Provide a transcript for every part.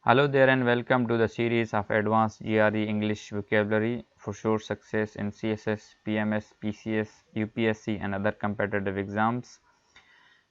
Hello there and welcome to the series of Advanced GRE English Vocabulary for sure success in CSS, PMS, PCS, UPSC and other competitive exams।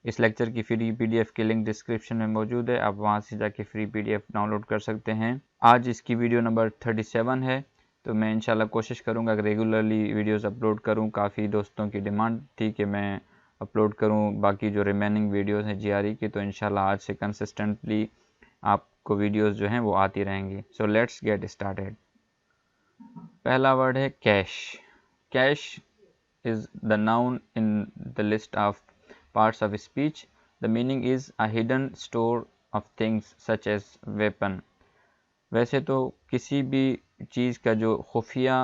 इस lecture की free PDF की link description में मौजूद है, आप वहां से जाके फ्री पीडीएफ डाउनलोड कर सकते हैं। आज इसकी वीडियो नंबर 37 है, तो मैं इंशाल्लाह कोशिश करूंगा कि रेगुलरली वीडियोस अपलोड करूं। काफ़ी दोस्तों की डिमांड थी कि मैं अपलोड करूं बाकी जो रिमेनिंग वीडियोस हैं जीआरई की, तो इंशाल्लाह आज से कंसिस्टेंटली आपको वीडियोस जो हैं वो आती रहेंगी। So let's get started. पहला वर्ड है cash. Cash is the noun in the list of parts of speech. The meaning is a hidden store of things such as weapon. वैसे तो किसी भी चीज़ का जो खुफिया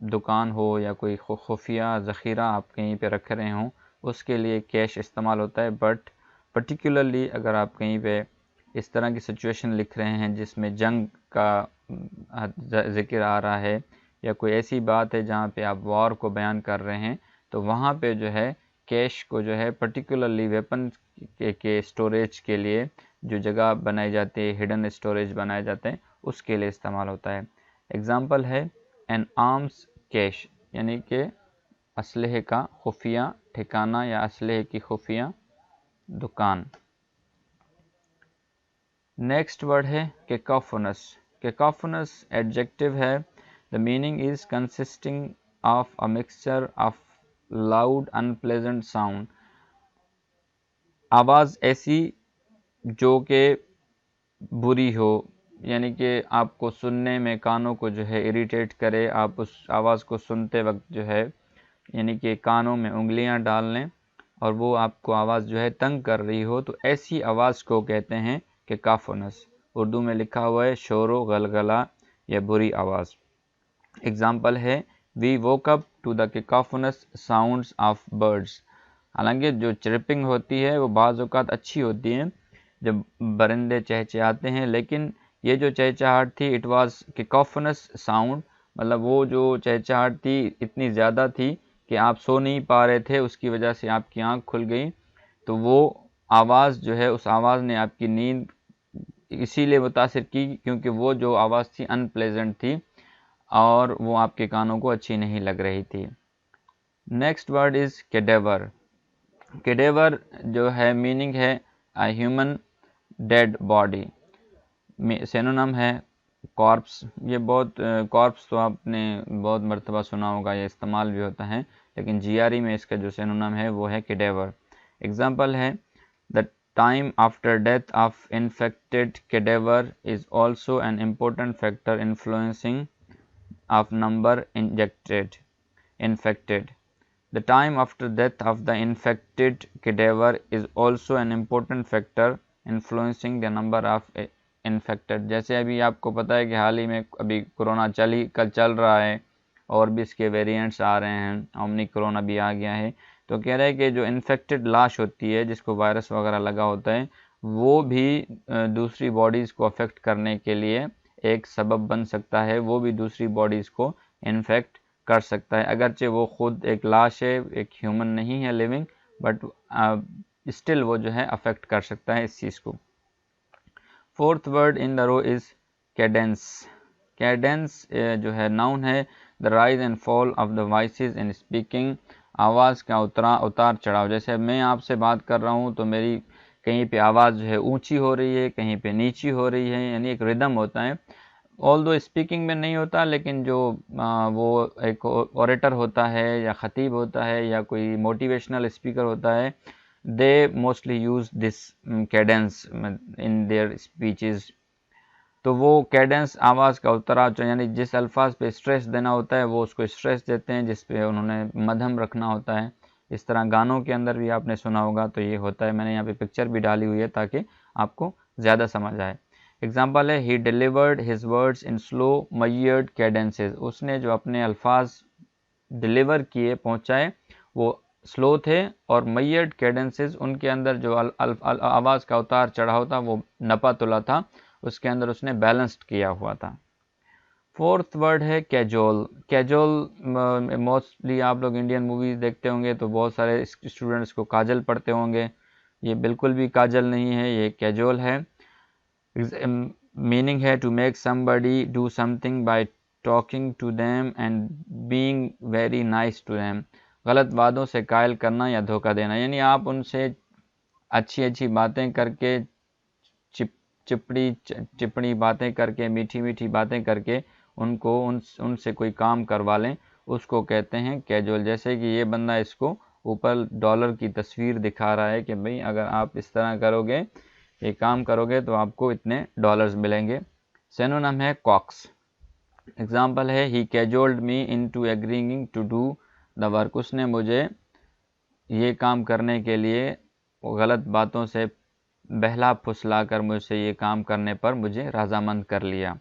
दुकान हो या कोई खुफिया ज़ख़ीरा आप कहीं पे रख रहे हों, उसके लिए कैश इस्तेमाल होता है। बट पर्टिकुलरली अगर आप कहीं पे इस तरह की सिचुएशन लिख रहे हैं जिसमें जंग का ज़िक्र आ रहा है या कोई ऐसी बात है जहाँ पे आप वॉर को बयान कर रहे हैं, तो वहाँ पे जो है कैश को जो है पर्टिकुलरली वेपन के स्टोरेज के लिए जो जगह बनाई जाती है, हिडन स्टोरेज बनाए जाते हैं, उसके लिए इस्तेमाल होता है। एग्जाम्पल है एन आर्म्स कैश, यानी कि असलहे का खुफिया ठिकाना या असलहे की खुफिया दुकान। नेक्स्ट वर्ड है कैकोफोनस। कैकोफोनस एडजेक्टिव है। The meaning is consisting of a mixture of loud unpleasant sound. आवाज़ ऐसी जो कि बुरी हो, यानी कि आपको सुनने में कानों को जो है इरिटेट करे, आप उस आवाज़ को सुनते वक्त जो है यानी कि कानों में उंगलियां डाल लें और वो आपको आवाज़ जो है तंग कर रही हो, तो ऐसी आवाज़ को कहते हैं कैकोफोनस। उर्दू में लिखा हुआ है शोरो गलगला या बुरी आवाज़। एग्जाम्पल है we woke up to the cacophonous sounds of birds. हालांकि जो चिरपिंग होती है वो बाज़ औक़ात अच्छी होती है जब परिंदे चहचहाते हैं, लेकिन ये जो चहचहाट थी इट वाज कैकोफोनस साउंड, मतलब वो जो चहचहाट थी इतनी ज़्यादा थी कि आप सो नहीं पा रहे थे, उसकी वजह से आपकी आंख खुल गई। तो वो आवाज़ जो है, उस आवाज़ ने आपकी नींद इसीलिए मुतासिर की क्योंकि वो जो आवाज़ थी अनप्लेजेंट थी और वो आपके कानों को अच्छी नहीं लग रही थी। Next word is cadaver. Cadaver जो है मीनिंग है a human dead body. Synonym है कॉर्प्स। ये बहुत कॉर्प्स तो आपने बहुत मरतबा सुना होगा, ये इस्तेमाल भी होता है, लेकिन जीआरई में इसका जो सिनोनिम है वो है कैडेवर। एग्जांपल है the time after death of infected cadaver is also an important factor influencing of number infected. The time after death of the infected cadaver is also an important factor influencing the number of infected। जैसे अभी आपको पता है कि हाल ही में अभी corona चल रहा है और भी इसके वेरिएंट्स आ रहे हैं, ओमनी कोरोना भी आ गया है, तो कह रहे हैं कि जो इन्फेक्टेड लाश होती है जिसको वायरस वगैरह लगा होता है, वो भी दूसरी बॉडीज़ को अफेक्ट करने के लिए एक सबब बन सकता है, वो भी दूसरी बॉडीज़ को इन्फेक्ट कर सकता है। अगरचे वो खुद एक लाश है, एक ह्यूमन नहीं है लिविंग, बट स्टिल वो जो है अफेक्ट कर सकता है इस चीज़ को। Fourth word in the row is cadence. Cadence जो है नाउन है the rise and fall of the voices in speaking. आवाज़ का उतार चढ़ाव। जैसे मैं आपसे बात कर रहा हूँ तो मेरी कहीं पे आवाज़ जो है ऊंची हो रही है, कहीं पे नीची हो रही है, यानी एक रिदम होता है। ऑल्दो स्पीकिंग में नहीं होता, लेकिन जो वो एक ओरेटर होता है या ख़तीब होता है या कोई मोटिवेशनल स्पीकर होता है, they mostly use this Cadence in their speeches. तो वो कैडेंस आवाज़ का उतराव, यानी जिस अल्फाज पे स्ट्रेस देना होता है वो उसको स्ट्रेस देते हैं, जिस पे उन्होंने मध्यम रखना होता है। इस तरह गानों के अंदर भी आपने सुना होगा, तो ये होता है। मैंने यहाँ पे पिक्चर भी डाली हुई है ताकि आपको ज़्यादा समझ आए। एग्जाम्पल है he delivered his words in slow measured cadences. उसने जो अपने अल्फाज डिलीवर किए, पहुँचाए, वो स्लो थे और मयर्ड कैडेंसेस, उनके अंदर जो आवाज़ का उतार चढ़ाव था वो नपा तुला था, उसके अंदर उसने बैलेंस्ड किया हुआ था। फोर्थ वर्ड है कैजुअल। कैजुअल मोस्टली आप लोग इंडियन मूवीज़ देखते होंगे तो बहुत सारे स्टूडेंट्स को काजल पढ़ते होंगे। ये बिल्कुल भी काजल नहीं है, ये कैजुअल है। मीनिंग है to make somebody do something by talking to them and being very nice to them. गलत वादों से कायल करना या धोखा देना, यानी आप उनसे अच्छी अच्छी बातें करके, चिपड़ी बातें करके, मीठी मीठी बातें करके उनको उनसे कोई काम करवा लें, उसको कहते हैं कैजुअल। जैसे कि ये बंदा इसको ऊपर डॉलर की तस्वीर दिखा रहा है कि भाई अगर आप इस तरह करोगे, ये काम करोगे तो आपको इतने डॉलर्स मिलेंगे। सिनोनिम है कॉक्स। एग्जाम्पल है he cajoled me into agreeing to do the work. उसने मुझे ये काम करने के लिए गलत बातों से बहला फुसला कर मुझसे ये काम करने पर मुझे रजामंद कर लिया।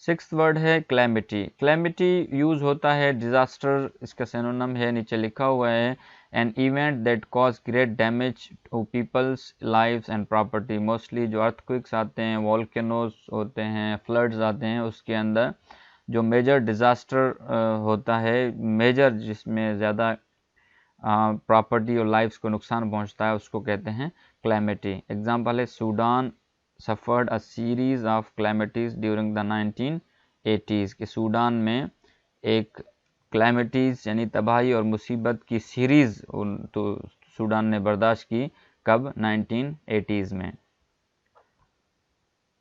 सिक्स्थ वर्ड है क्लैमिटी। क्लैमिटी यूज़ होता है डिज़ास्टर, इसका सिनोनिम है नीचे लिखा हुआ है, an event that cause great damage to people's lives and property. Mostly जो अर्थक्वेक्स आते हैं, वॉल्केनोज होते हैं, फ्लड्स आते हैं, उसके अंदर जो मेजर डिज़ास्टर होता है, मेजर जिसमें ज़्यादा प्रॉपर्टी और लाइफ्स को नुकसान पहुंचता है, उसको कहते हैं क्लैमिटी। एग्जाम्पल है Sudan suffered a series of calamities during the 1980s। कि सूडान में एक क्लैमिटीज़ यानी तबाही और मुसीबत की सीरीज़ तो सूडान ने बर्दाश्त की, कब? 1980s में।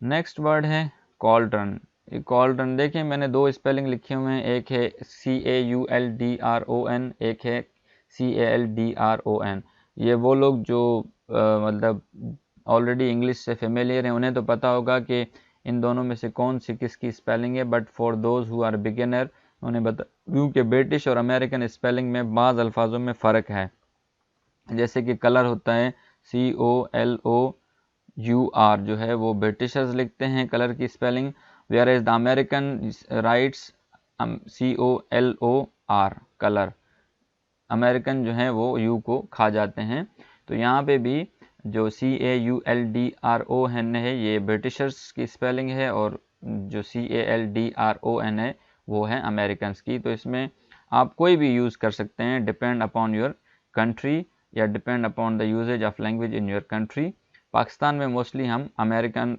नेक्स्ट वर्ड है कॉल्ड्रन। कॉल्ड्रन देखिए मैंने दो स्पेलिंग लिखे हुए हैं, एक है CAULDRON, एक है CALDRON। ये वो लोग जो मतलब ऑलरेडी इंग्लिश से फेमिलियर हैं, उन्हें तो पता होगा कि इन दोनों में से कौन सी किसकी स्पेलिंग है, but for those who are beginner उन्हें बता, क्योंकि ब्रिटिश और अमेरिकन स्पेलिंग में बाज़ अल्फाजों में फ़र्क है। जैसे कि कलर होता है COLOUR, जो है वो ब्रिटिशर्स लिखते हैं कलर की spelling, whereas the American writes COLOR color. American जो है वो यू को खा जाते हैं। तो यहाँ पे भी जो CAULDRON है ये ब्रिटिशर्स की स्पेलिंग है, और जो CALDRON है वो है अमेरिकन की। तो इसमें आप कोई भी यूज़ कर सकते हैं, डिपेंड अपॉन योर कंट्री या depend upon the usage of language in your country. Pakistan में मोस्टली हम अमेरिकन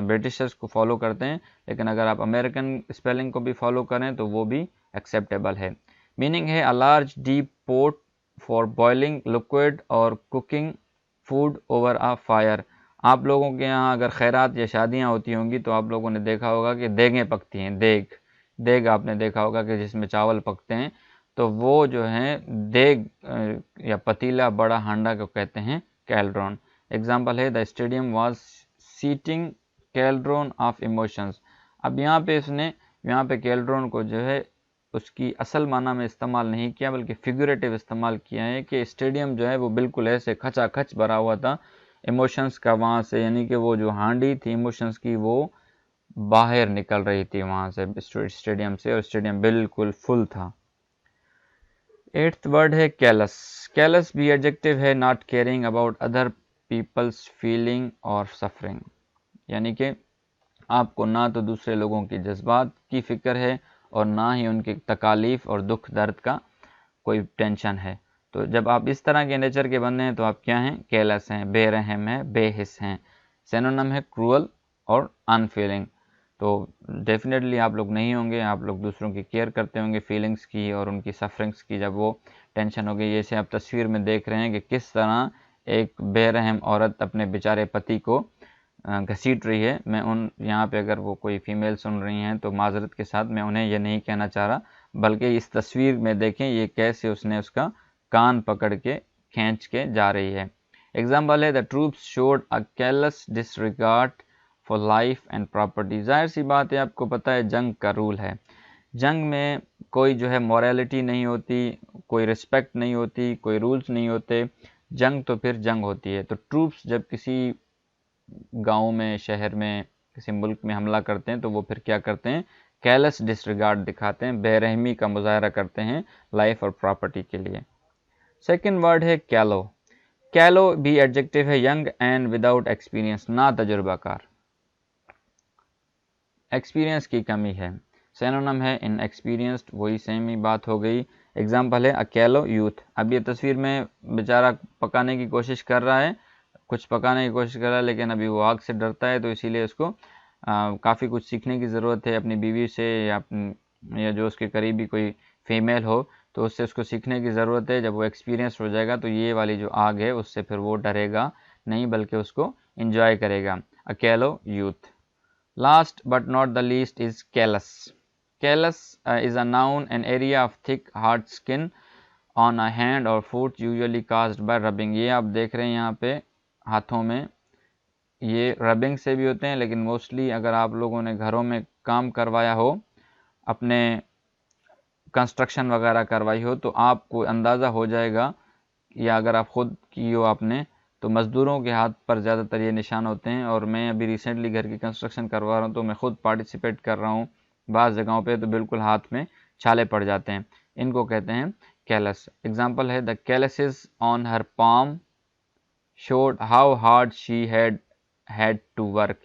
ब्रिटिशर्स को फॉलो करते हैं, लेकिन अगर आप अमेरिकन स्पेलिंग को भी फॉलो करें तो वो भी एक्सेप्टेबल है। मीनिंग है a large deep pot for boiling liquid और cooking food over a fire. आप लोगों के यहाँ अगर खैरात या शादियाँ होती होंगी तो आप लोगों ने देखा होगा कि देगें पकती हैं, देग आपने देखा होगा कि जिसमें चावल पकते हैं, तो वो जो है देग या पतीला, बड़ा हांडा को कहते हैं कैल्ड्रॉन। एग्जाम्पल है the stadium was seething cauldron of emotions. अब यहाँ पे इसने यहाँ पे कैल्ड्रॉन को जो है उसकी असल माना में इस्तेमाल नहीं किया, बल्कि फिगरेटिव इस्तेमाल किया है कि स्टेडियम जो है वो बिल्कुल ऐसे खचाखच भरा हुआ था इमोशंस का वहाँ से, यानी कि वो जो हांडी थी इमोशंस की वो बाहर निकल रही थी वहाँ से स्टेडियम से, और स्टेडियम बिल्कुल फुल था। एट्थ वर्ड है कैलस। कैलस भी एडजेक्टिव है, not caring about other people's feeling और सफरिंग, यानी कि आपको ना तो दूसरे लोगों के जज्बात की फ़िक्र है और ना ही उनकी तकालीफ और दुख दर्द का कोई टेंशन है। तो जब आप इस तरह के नेचर के बंदे हैं तो आप क्या हैं? केयरलेस हैं, बेरहम हैं, बेहिस हैं। सिनोनिम है क्रूअल और अनफीलिंग। तो डेफिनेटली आप लोग नहीं होंगे, आप लोग दूसरों की केयर करते होंगे, फीलिंग्स की और उनकी सफरिंग्स की, जब वो टेंशन होगी। जैसे आप तस्वीर में देख रहे हैं कि किस तरह एक बेरहम औरत अपने बेचारे पति को घसीट रही है। मैं उन यहाँ पे अगर वो कोई फीमेल सुन रही हैं तो माजरत के साथ मैं उन्हें ये नहीं कहना चाह रहा, बल्कि इस तस्वीर में देखें ये कैसे उसने उसका कान पकड़ के खींच के जा रही है। एग्जाम्पल है the troops showed a careless disregard for life and property. जाहिर सी बात है, आपको पता है जंग का रूल है, जंग में कोई जो है मॉरलिटी नहीं होती, कोई रिस्पेक्ट नहीं होती, कोई रूल्स नहीं होते। जंग तो फिर जंग होती है। तो ट्रूप्स जब किसी गाँव में, शहर में, किसी मुल्क में हमला करते हैं तो वो फिर क्या करते हैं? केयरलेस डिसरिगार्ड दिखाते हैं, बेरहमी का मुजाहरा करते हैं लाइफ और प्रॉपर्टी के लिए। सेकंड वर्ड है कैलो। कैलो भी एडजेक्टिव है, यंग एंड विदाउट एक्सपीरियंस, ना तजुर्बाकार, एक्सपीरियंस की कमी है। सिनोनिम है इनएक्सपीरियंस्ड, वही सेम ही बात हो गई। एग्जाम्पल है अ कैलो यूथ। अब ये तस्वीर में बेचारा पकाने की कोशिश कर रहा है, कुछ पकाने की कोशिश कर रहा है लेकिन अभी वो आग से डरता है, तो इसीलिए उसको काफ़ी कुछ सीखने की ज़रूरत है अपनी बीवी से या जो उसके करीबी कोई फीमेल हो, तो उससे उसको सीखने की ज़रूरत है। जब वो एक्सपीरियंस हो जाएगा तो ये वाली जो आग है उससे फिर वो डरेगा नहीं, बल्कि उसको इंजॉय करेगा। A callow youth. Last but not the least is callus. Callus is a noun an area of thick hard skin on a hand और foot usually caused by rubbing. ये आप देख रहे हैं यहाँ पे हाथों में, ये रबिंग से भी होते हैं, लेकिन मोस्टली अगर आप लोगों ने घरों में काम करवाया हो, अपने कंस्ट्रक्शन वगैरह करवाई हो, तो आपको अंदाज़ा हो जाएगा, या अगर आप ख़ुद की हो आपने, तो मज़दूरों के हाथ पर ज़्यादातर ये निशान होते हैं। और मैं अभी रिसेंटली घर की कंस्ट्रक्शन करवा रहा हूँ, तो मैं ख़ुद पार्टिसिपेट कर रहा हूँ बाज़ जगहों पे, तो बिल्कुल हाथ में छाले पड़ जाते हैं। इनको कहते हैं कैलस। एग्जाम्पल है, the calluses on her palm showed how hard she had to work.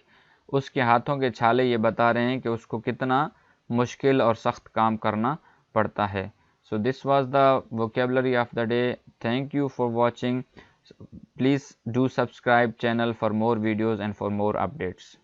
उसके हाथों के छाले ये बता रहे हैं कि उसको कितना मुश्किल और सख्त काम करना पड़ता है। So this was the vocabulary of the day. Thank you for watching. Please do subscribe channel for more videos and for more updates.